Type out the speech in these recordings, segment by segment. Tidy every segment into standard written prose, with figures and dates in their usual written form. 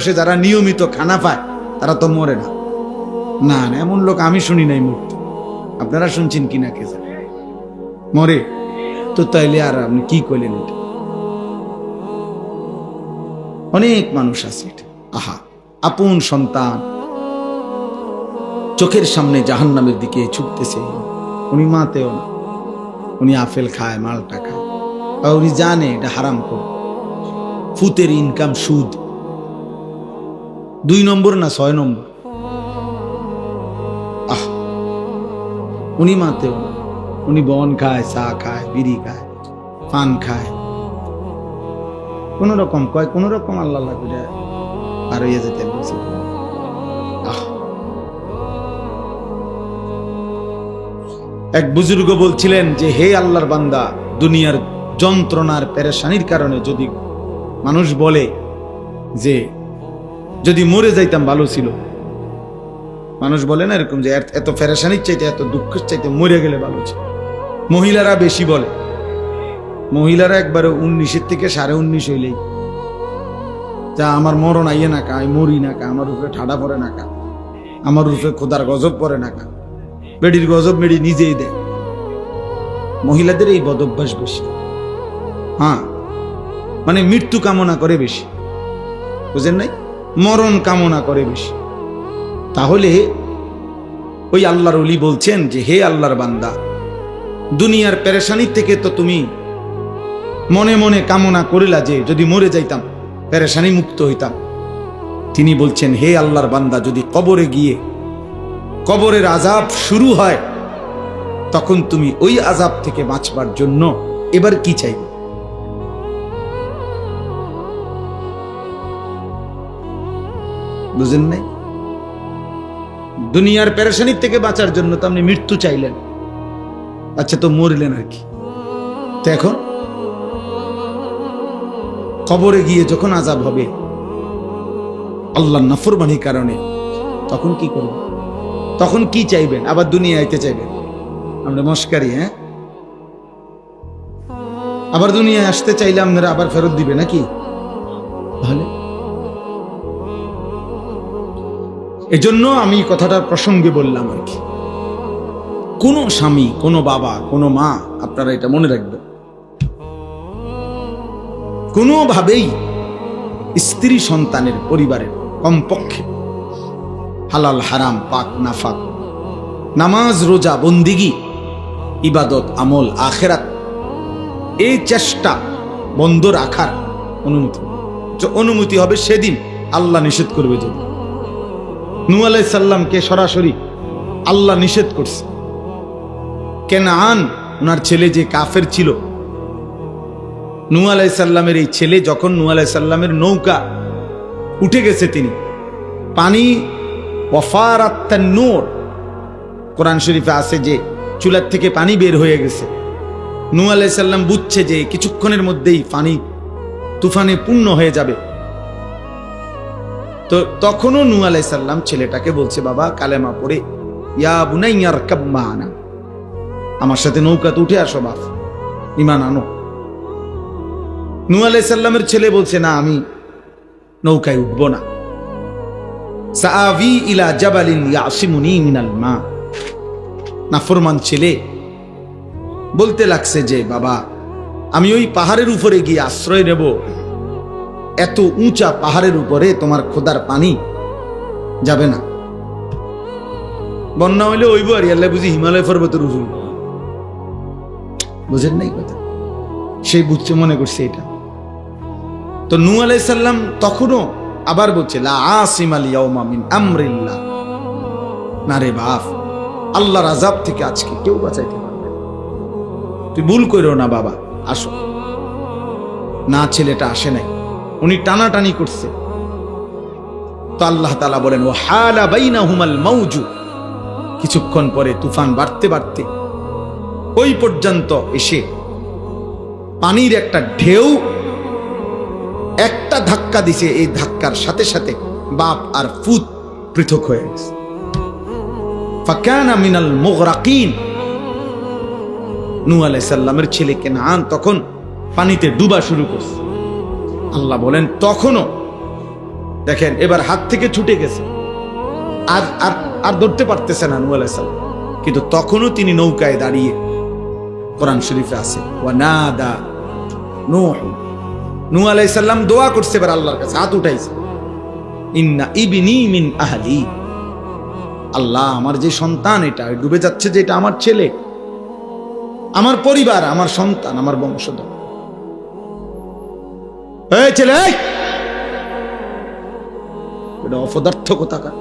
সে যারা নিয়মিত খানা পায় তারা তো মরে না। না না, এমন লোক আমি শুনি নাই মরতে। আপনারা শুনছেন কিনা কে জানে, মরে তো তাইলে আর আপনি কি কইলেন? এটা অনেক মানুষ আছে এটা। আহা, আপন সন্তান চোখের সামনে জাহান্নামের দিকে ছুটতেছে, উনি মাতেও না, উনি আপেল খায়, মালটা খায়, আর উনি জানে এটা হারাম করে। ফুতের ইনকাম সুদ, 2 নম্বর না 6 নম্বর। আহ, উনি মাতেও না, উনি বন খায়, চা খায়, বিড়ি খায়, পান খায়, কোন রকম কয়, কোন রকম আল্লাহ আল্লাহ করে আর হইয়া যেতে বলছে। এক বুজুর্গ বলছিলেন যে, হে আল্লাহর বান্দা, দুনিয়ার যন্ত্রণার পেরেশানির কারণে যদি মানুষ বলে যে যদি মরে যাইতাম ভালো ছিল, মানুষ বলে না এরকম যে এত পেরেশানির চাইতে, এত দুঃখের চাইতে মরে গেলে ভালো ছিল। মহিলারা বেশি বলে, মহিলারা একবারে 19 থেকে 19.5 হইলেই যা আমার মরণ আইয়ে না কা, আমি মরি না কা, আমার উপরে ঠাডা পড়ে না কা, আমার উপরে খোদার গজব পড়ে না কা। বেডির গজব মেডি নিজেই দেয়। মহিলাদের এই বদভ্যাস বেশি। হ্যাঁ, মানে মৃত্যু কামনা করে বেশি, বুঝেন নাই, মরণ কামনা করে বেশি। তাহলে ওই আল্লাহর ওলি বলছেন যে, হে আল্লাহর বান্দা, দুনিয়ার পেরেশানি থেকে তো তুমি মনে মনে কামনা করিলা যে যদি মরে যাইতাম, পেরেশানি মুক্ত হইতাম। তিনি বলছেন, হে আল্লাহর বান্দা, যদি কবরে গিয়ে কবরের আযাব শুরু হয়, তখন তুমি ওই আযাব থেকে বাঁচবার জন্য এবার কি চাইবে? বুঝেন নাই? দুনিয়ার পেরেশানি থেকে বাঁচার জন্য তো আপনি মৃত্যু চাইলেন, আচ্ছা তো মরলেন আর কি। তো এখন কবরে গিয়ে যখন আযাব হবে আল্লাহর নাফরমানির কারণে, তখন কি করবেন? তখন কি চাইবেন? আবার দুনিয়া আইতে চাইবেন? আমরা মস্কারি, হ্যাঁ? আবার দুনিয়ায় আসতে চাইলে আপনারা আবার ফেরত দিবে নাকি? তাহলে এজন্য আমি কথাটার প্রসঙ্গে বললাম আর কি। কোন স্বামী, কোন বাবা, কোন মা, আপনারা এটা মনে রাখবেন, কোনোভাবেই স্ত্রী সন্তানের, পরিবারের কমপক্ষে হালাল হারাম, পাক নাফাক, নামাজ রোজা, বন্দিগি, ইবাদত, আমল, আখেরাত, এই চেষ্টা বন্ধ রাখার অনুমতি হবে সেদিন আল্লাহ নিষেধ করবে। যদি নূহ আলাইহিস সালামকে সরাসরি আল্লাহ নিষেধ করছে, কেনান ওনার ছেলে যে কাফের ছিল, নূহ আলাইহিস সালামের এই ছেলে যখন নূহ আলাইহিস সালামের নৌকা উঠে গেছে, তিনি পানি ওয়াফারাত তান্নুর, কোরআন শরীফে আছে যে চুলার থেকে পানি বের হয়ে গেছে। নূহ আলাইহিস সালাম বুঝছে যে কিছুক্ষণের মধ্যেই পানি তুফানে পূর্ণ হয়ে যাবে। তো তখনও নূহ আলাইহিস সালাম ছেলেটাকে বলছে, বাবা কালেমা পড়ে ইয়া বুনাইয়া রকাব মা'ানা, আমার সাথে নৌকাতে উঠে আসো, বাপ ঈমান আনো। নূহ আলাইহিস সালামের ছেলে বলছে, না আমি নৌকায় উঠবো না। সাআবি ইলা জাবালিন ইয়াসিমুনি মিনাল মা। নাফরমান ছেলে বলতে লাগছে যে, বাবা আমি ওই পাহাড়ের উপরে গিয়ে আশ্রয় নেব, এত উঁচা পাহাড়ের উপরে তোমার খোদার পানি যাবে না। বন্যা হইলে ওইব আর আল্লাহ বুঝি হিমালয় পর্বতের উপর, বুঝেন নাই কথা? সেই বুঝছে, মনে করছে এটা। তো নূহ আলাইহিস সালাম তখনও আবার বলছে, লা আসিমাল ইয়াউমা মিন আমরিল্লাহ, না রে বাপ, আল্লাহর আযাব থেকে আজকে কেউ বাঁচাইতে পারবে না, তুই ভুল কইরো না বাবা, আসো না। ছেলেটা আসে নাই, উনি টানাটানি করছে। তো আল্লাহ তাআলা বলেন, ওয়া হালা বাইনাহুমাল মাউজু, কিছুক্ষণ পরে তুফান বাড়তে বাড়তে ওই পর্যন্ত এসে পানির একটা ঢেউ একটা ধাক্কা দিছে, এই ধাক্কার সাথে সাথে বাপ আর পুত পৃথক হয়ে গেছে। ফাকানা মিনাল মুগরাকিন, নূহ আলাইহিস সালামের ছেলে কেনান তখন পানিতে ডুবা শুরু করছে। আল্লাহ বলেন, তখনও দেখেন এবার হাত থেকে ছুটে গেছে, আর আর আর ধরতে পারতেছে না নূহ আলাইহিস সালাম, কিন্তু তখনও তিনি নৌকায় দাঁড়িয়ে, কোরআন শরীফে আছে ওয়ানাদা নূহ আলাইহিস সালাম দোয়া করছে এবার আল্লাহর কাছে, হাত উঠাইছে, ইন্না ইবনি মিন আহলি, আল্লাহ আমার যে সন্তান এটা ডুবে যাচ্ছে, যে এটা আমার ছেলে, আমার পরিবার, আমার সন্তান, আমার বংশধর। এই ছেলে, এটা অপদার্থ কোথাকার,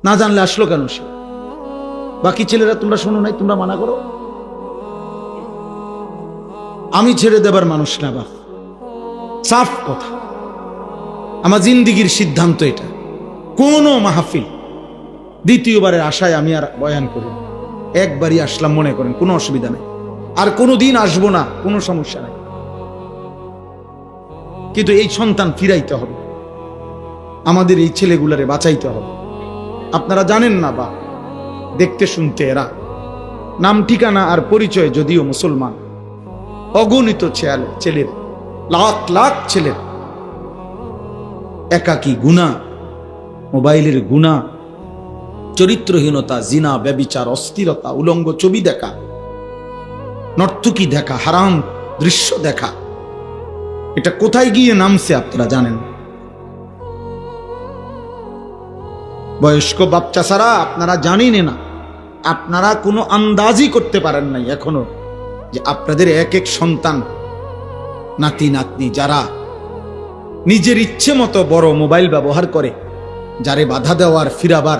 না জানলে আসলো কেন সে? বাকি ছেলেরা তোমরা শোনো নাই, তোমরা মানা করো, আমি ছেড়ে দেবার মানুষ না বাপ, সাফ কথা। আমার জিন্দিগির সিদ্ধান্ত এটা, কোন মাহফিল দ্বিতীয়বারের আশায় আমি আর বয়ান করি, একবারই আসলাম মনে করেন, কোনো অসুবিধা নেই, আর কোনোদিন আসবো না, কোনো সমস্যা নাই, কিন্তু এই সন্তান ফিরাইতে হবে, আমাদের এই ছেলেগুলারে বাঁচাইতে হবে। আপনারা জানেন না বা দেখতে শুনতে এরা, নাম ঠিকানা আর পরিচয় যদিও মুসলমান, অগণিত ছেলের, লাখ লাখ ছেলের একাকী গুনাহ, মোবাইলের গুনাহ, চরিত্রহীনতা, জিনা, ব্যভিচার, অস্থিরতা, উলঙ্গ ছবি দেখা, নর্তকী দেখা, হারাম দৃশ্য দেখা, এটা কোথায় গিয়ে নামছে আপনারা জানেন? বয়স্ক বাচ্চা ছাড়া আপনারা জানেন না, আপনারা কোনো আন্দাজই করতে পারেন নাই এখনো, যে আপনাদের এক এক সন্তান, নাতি নাতনি, যারা নিজের ইচ্ছে মতো বড় মোবাইল ব্যবহার করে, যারে বাধা দেওয়ার ফিরাবার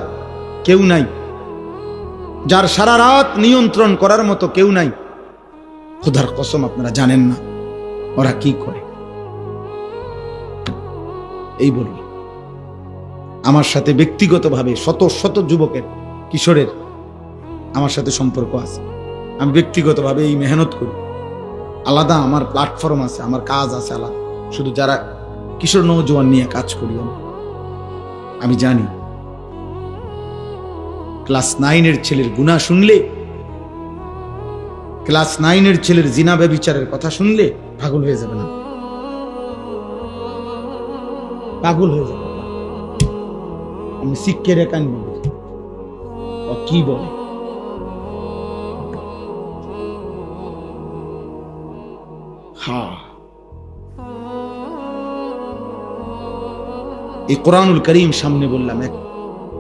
কেউ নাই, যার সারা রাত নিয়ন্ত্রণ করার মতো কেউ নাই, খোদার কসম আপনারা জানেন না ওরা কি করে। এই বলি, আমার সাথে ব্যক্তিগতভাবে শত শত যুবকের, কিশোরের আমার সাথে সম্পর্ক আছে, আমি ব্যক্তিগতভাবে এই মেহনত করি, আলাদা আমার প্ল্যাটফর্ম আছে, আমার কাজ আছে আলাদা, শুধু যারা কিশোর নওজোয়ান নিয়ে কাজ করি আমি জানি ক্লাস 9-এর ছেলের গুনাহ শুনলে, ক্লাস 9-এর ছেলের জিনা ব্যভিচারের কথা শুনলে পাগল হয়ে যাবে না, পাগল হয়ে যাবে। আমি শিক্ষের একান ও কি বলে, হ্যাঁ এই কোরআনুল করিম সামনে বললাম, এক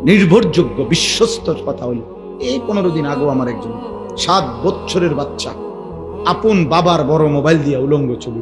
নির্ভরযোগ্য বিশ্বস্ত কথা হলো, এই 15 দিন আগেও আমার একজন 7 বছরের বাচ্চা আপন বাবার বড় মোবাইল দিয়ে উলঙ্গ ছবি